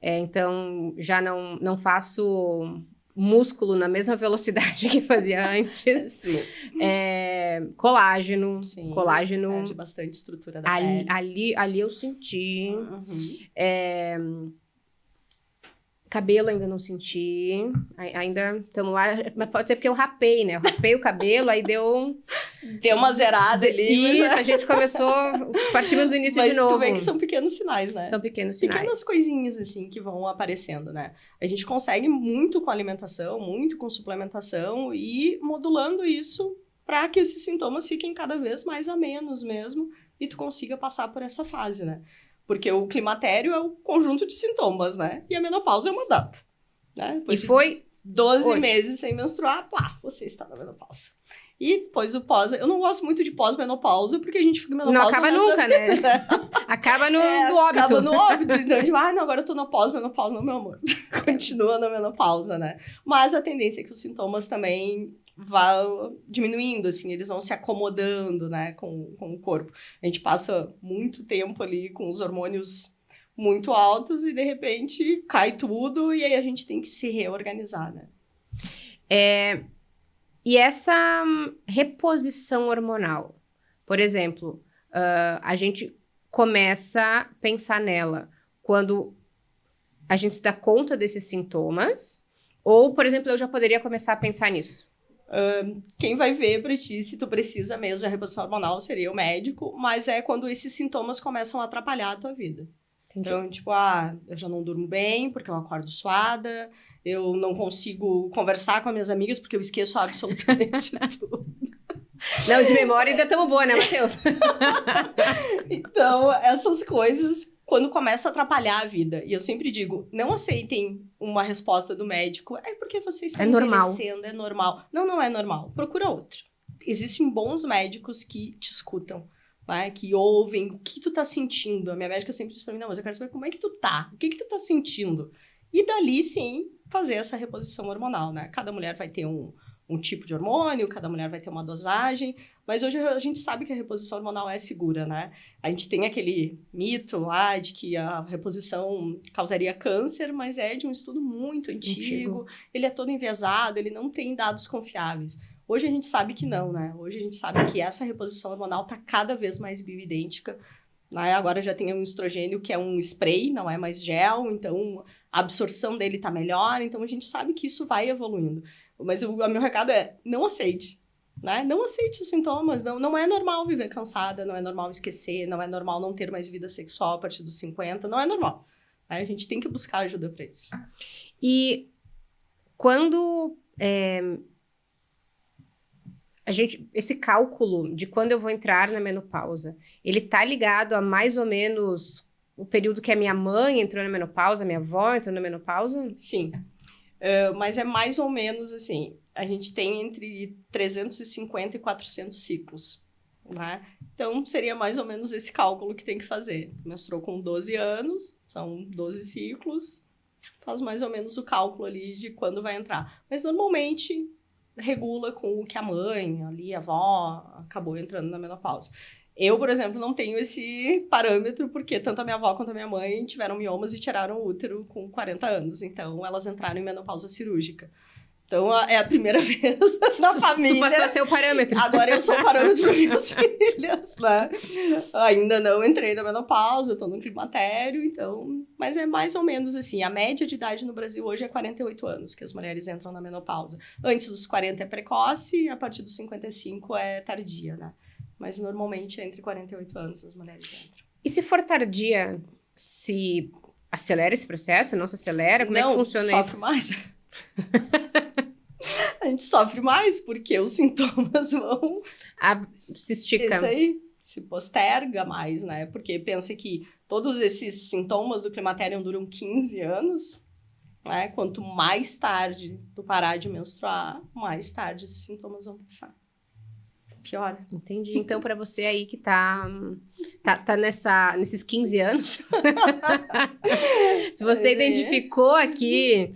então já não faço músculo na mesma velocidade que fazia antes. Sim. Colágeno. Sim, colágeno. Perde bastante estrutura da pele. Ali eu senti. Cabelo ainda não senti. Ainda estamos lá. Mas pode ser porque eu rapei, né? Eu rapei o cabelo, aí deu uma zerada ali. Isso, a gente começou. Partimos do início de novo. Mas tu vê que são pequenos sinais, né? São pequenos sinais. Pequenas coisinhas, assim, que vão aparecendo, né? A gente consegue muito com alimentação, muito com suplementação e modulando isso para que esses sintomas fiquem cada vez mais amenos mesmo e tu consiga passar por essa fase, né? Porque o climatério é o conjunto de sintomas, né? E a menopausa é uma data, né? Depois e foi 12 meses sem menstruar, pá, você está na menopausa. E depois o pós... Eu não gosto muito de pós-menopausa, porque a gente fica menopausa... Não acaba nunca, né? Acaba no óbito. Acaba no óbito. Então, tipo, não, agora eu tô na pós-menopausa. Não, meu amor. Continua na menopausa, né? Mas a tendência é que os sintomas também vão diminuindo, assim. Eles vão se acomodando, né? Com o corpo. A gente passa muito tempo ali com os hormônios muito altos e, de repente, cai tudo. E aí a gente tem que se reorganizar, né? E essa reposição hormonal, por exemplo, a gente começa a pensar nela quando a gente se dá conta desses sintomas, ou, por exemplo, eu já poderia começar a pensar nisso? Quem vai ver pra ti se tu precisa mesmo da reposição hormonal seria o médico, mas é quando esses sintomas começam a atrapalhar a tua vida. Entendi. Então, tipo, eu já não durmo bem porque eu acordo suada, eu não consigo conversar com as minhas amigas porque eu esqueço absolutamente tudo. Não, de memória ainda estamos boa, né, Matheus? Então, essas coisas, quando começa a atrapalhar a vida, e eu sempre digo, não aceitem uma resposta do médico, porque você está envelhecendo, é normal. Não é normal. Procura outro. Existem bons médicos que te escutam. Né, que ouvem o que tu tá sentindo. A minha médica sempre diz pra mim, não, mas eu quero saber como é que tu tá, o que tu tá sentindo. E dali, sim, fazer essa reposição hormonal, né? Cada mulher vai ter um tipo de hormônio, cada mulher vai ter uma dosagem, mas hoje a gente sabe que a reposição hormonal é segura, né? A gente tem aquele mito lá de que a reposição causaria câncer, mas é de um estudo muito antigo. Ele é todo enviesado, ele não tem dados confiáveis. Hoje a gente sabe que não, né? Hoje a gente sabe que essa reposição hormonal está cada vez mais bioidêntica. Né? Agora já tem um estrogênio que é um spray, não é mais gel, então a absorção dele está melhor. Então a gente sabe que isso vai evoluindo. Mas o meu recado é, não aceite. Né? Não aceite os sintomas. Não é normal viver cansada, não é normal esquecer, não é normal não ter mais vida sexual a partir dos 50, não é normal. Aí a gente tem que buscar ajuda para isso. E quando... esse cálculo de quando eu vou entrar na menopausa, ele tá ligado a mais ou menos o período que a minha mãe entrou na menopausa, a minha avó entrou na menopausa? Sim. Mas é mais ou menos assim, a gente tem entre 350 e 400 ciclos, né? Então, seria mais ou menos esse cálculo que tem que fazer. Menstruou com 12 anos, são 12 ciclos, faz mais ou menos o cálculo ali de quando vai entrar. Mas, normalmente... regula com o que a mãe, ali, a avó, acabou entrando na menopausa. Eu, por exemplo, não tenho esse parâmetro, porque tanto a minha avó quanto a minha mãe tiveram miomas e tiraram o útero com 40 anos. Então, elas entraram em menopausa cirúrgica. Então, é a primeira vez na família. Tu passou a ser o parâmetro. Agora eu sou o parâmetro para minhas filhas, né? Ainda não entrei na menopausa, estou no climatério, então... Mas é mais ou menos assim, a média de idade no Brasil hoje é 48 anos que as mulheres entram na menopausa. Antes dos 40 é precoce e a partir dos 55 é tardia, né? Mas normalmente é entre 48 anos as mulheres entram. E se for tardia, se acelera esse processo? Não se acelera? Como é que funciona isso? Não, sofre mais. A a gente sofre mais, porque os sintomas vão... Se estica. Isso aí, se posterga mais, né? Porque pensa que todos esses sintomas do climatério duram 15 anos, né? Quanto mais tarde tu parar de menstruar, mais tarde esses sintomas vão passar. Piora. Entendi. Então, para você aí que tá nesses 15 anos, se você identificou aqui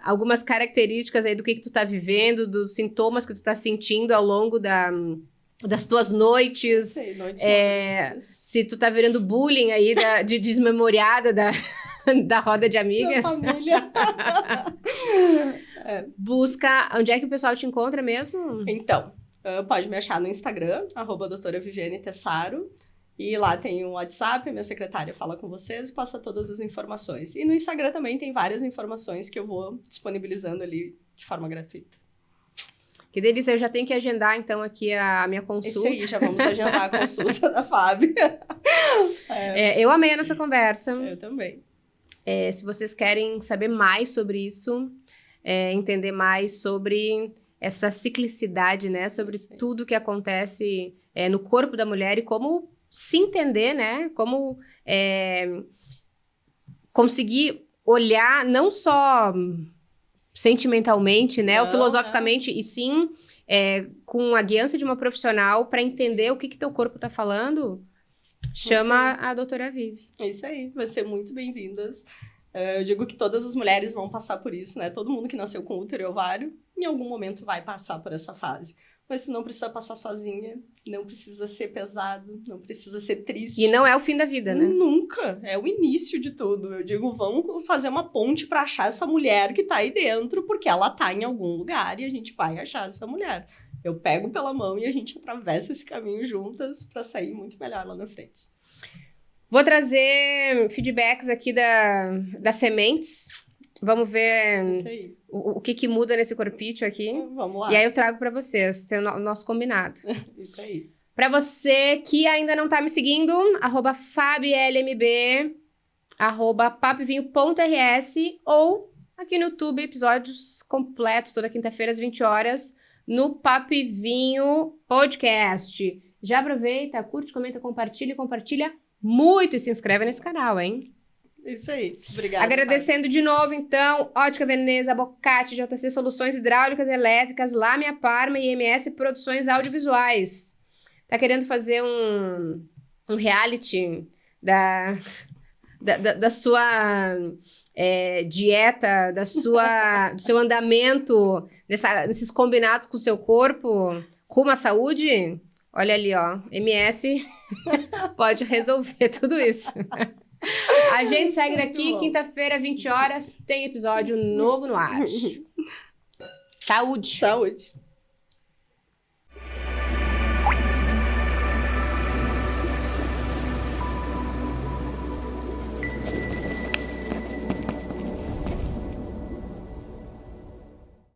algumas características aí do que tu tá vivendo, dos sintomas que tu tá sentindo ao longo das tuas noites, Sei, noites se tu tá virando bullying aí de desmemoriada da roda de amigas. Da família. Busca, onde é que o pessoal te encontra mesmo? Então, pode me achar no Instagram, @doutora Viviane Tessaro. E lá tem um WhatsApp, minha secretária fala com vocês e passa todas as informações. E no Instagram também tem várias informações que eu vou disponibilizando ali de forma gratuita. Que delícia, eu já tenho que agendar então aqui a minha consulta. Isso aí, já vamos agendar a consulta da Fábio. Eu amei a nossa conversa. Eu também. Se vocês querem saber mais sobre isso, entender mais sobre essa ciclicidade, né? Sobre tudo que acontece no corpo da mulher e como se entender, né? Como conseguir olhar não só sentimentalmente, né? Ou filosoficamente, e sim com a guiança de uma profissional para entender o que teu corpo tá falando. Chama a doutora Vivi. É isso aí, vai ser muito bem-vindas. Eu digo que todas as mulheres vão passar por isso, né? Todo mundo que nasceu com útero e ovário, em algum momento vai passar por essa fase. Mas tu não precisa passar sozinha, não precisa ser pesado, não precisa ser triste. E não é o fim da vida, né? Nunca, é o início de tudo. Eu digo, vamos fazer uma ponte para achar essa mulher que tá aí dentro, porque ela tá em algum lugar e a gente vai achar essa mulher. Eu pego pela mão e a gente atravessa esse caminho juntas para sair muito melhor lá na frente. Vou trazer feedbacks aqui das sementes. Vamos ver o que muda nesse corpício aqui. Vamos lá. E aí eu trago para vocês, tem o nosso combinado. Isso aí. Para você que ainda não tá me seguindo, @FabiLMB, @papovinho.rs ou aqui no YouTube, episódios completos, toda quinta-feira às 20 horas, no Papo e Vinho Podcast. Já aproveita, curte, comenta, compartilha muito e se inscreve nesse canal, hein? Isso aí. Obrigada. Agradecendo de novo, então, Ótica Veneza, Bocati, JC Soluções Hidráulicas e Elétricas, Lamia Parma e MS Produções Audiovisuais. Tá querendo fazer um reality da sua dieta, do seu andamento, nesses combinados com o seu corpo, rumo à saúde? Olha ali, ó, MS pode resolver tudo isso. A gente segue daqui, quinta-feira, 20 horas, tem episódio novo no ar. Saúde! Saúde!